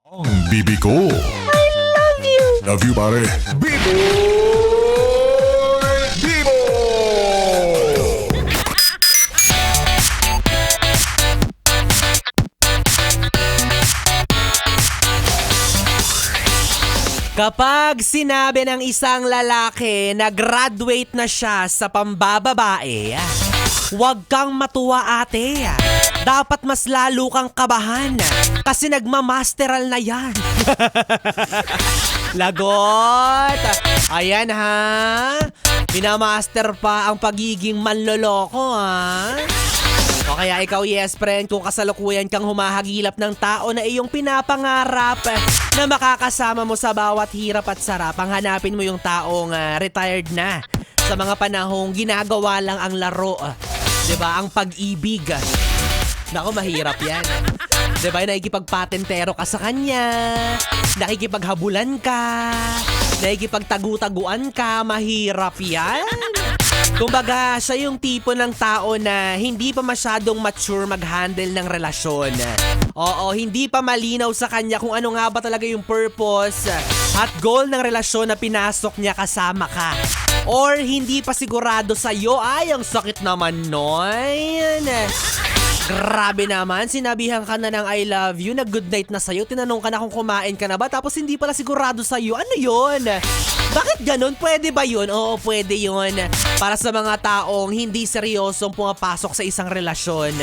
Ang bibi ko. Love you. Love you, pare. Bibo! Bibo! Kapag sinabi ng isang lalaki na graduate na siya sa pambababae, huwag kang matuwa ate. Dapat mas lalo kang kabahan kasi nagmamasteral na yan. Lagot! Ayan ha. Minamaster pa ang pagiging manloloko ha. O kaya ikaw, yes friend, kung kasalukuyan kang humahagilap ng tao na iyong pinapangarap na makakasama mo sa bawat hirap at sarap, ang hanapin mo yung taong retired na sa mga panahong ginagawa lang ang laro. 'Di ba? Ang pag-ibig. Nako, mahirap yan. 'Di ba? Nakikipagpatentero ka sa kanya, nakikipaghabulan ka, nakikipagtagu-taguan ka, mahirap yan. Kumbaga, siya yung tipo ng tao na hindi pa masyadong mature mag-handle ng relasyon. Oo, hindi pa malinaw sa kanya kung ano nga ba talaga yung purpose at goal ng relasyon na pinasok niya kasama ka. Or hindi pa sigurado sa'yo. Ay, ang sakit naman nun. Grabe naman, sinabihan ka na ng I love you, nag-good night na sa'yo, tinanong ka na kung kumain ka na ba, tapos hindi pala sigurado sa'yo. Ano yun? Bakit ganun? Pwede ba yun? Oo, pwede yun. Para sa mga taong hindi seryosong pumapasok sa isang relasyon.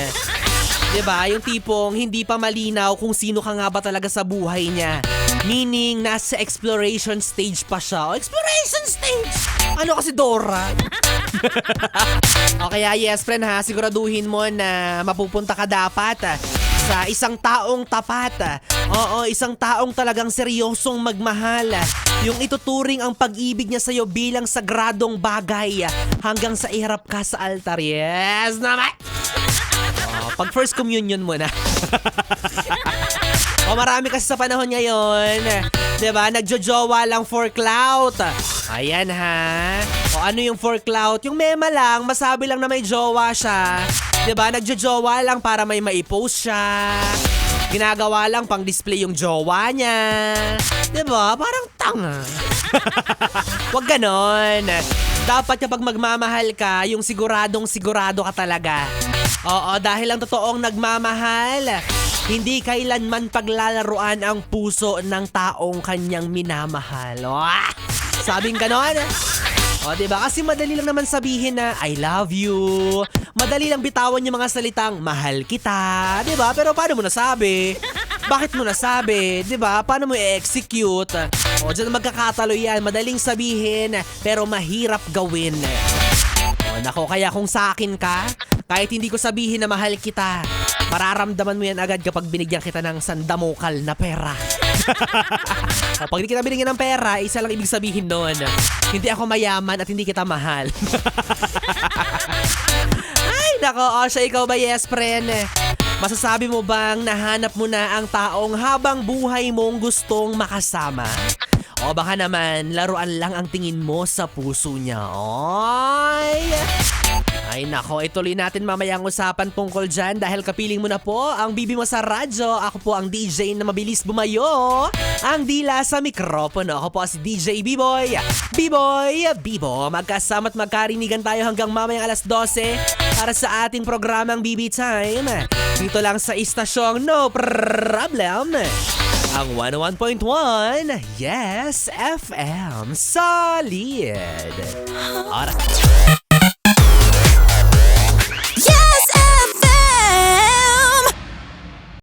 'Di ba? Yung tipong hindi pa malinaw kung sino ka nga ba talaga sa buhay niya. Meaning, nasa exploration stage pa siya. Exploration stage? Ano kasi Dora? O kaya yes friend ha, siguraduhin mo na mapupunta ka dapat sa isang taong tapat. Oo, isang taong talagang seryosong magmahal. Yung ituturing ang pag-ibig niya sa'yo bilang sagradong bagay hanggang sa iharap ka sa altar. Yes naman! Pag first communion mo na. O marami kasi sa panahon ngayon, 'di ba? Nagjojowa lang for clout. Ayan ha. O ano yung for clout? Yung mema lang, masabi lang na may jowa siya. 'Di ba? Nagjojowa lang para may maipost siya. Ginagawa lang pang display yung jowa niya. 'Di ba? Parang tanga. Wag ganon. Dapat kapag magmamahal ka, yung siguradong sigurado ka talaga. Oo, dahil ang totoong nagmamahal, hindi kailanman paglalaruan ang puso ng taong kanyang minamahal. Sabing ganon? O, diba? Kasi madali lang naman sabihin na, I love you. Madali lang bitawan yung mga salitang, mahal kita. Diba? Pero paano mo nasabi? Bakit mo nasabi? Diba? Paano mo i-execute? O, dyan magkakatalo yan. Madaling sabihin, pero mahirap gawin. O, nako, kaya kung sa akin ka, kahit hindi ko sabihin na mahal kita, mararamdaman mo yan agad kapag binigyan kita ng sandamukal na pera. Pag hindi kita binigyan ng pera, isa lang ibig sabihin nun, hindi ako mayaman at hindi kita mahal. Ay, nako, siya, ikaw ba, yes friend? Masasabi mo bang nahanap mo na ang taong habang buhay mong gustong makasama? O baka naman, laruan lang ang tingin mo sa puso niya. Ay nako, ituloy natin mamaya ang usapan tungkol dyan dahil kapiling mo na po ang bibi mo sa radyo. Ako po ang DJ na mabilis bumayo, ang dila sa mikropono. Ako po si DJ B-Boy. B-Boy, Bibo. Magkasama't magkarinigan tayo hanggang mamayang alas 12 para sa ating programang BB Time. Dito lang sa istasyong No Problem. Ang 101.1, yes, FM. Solid. Alright.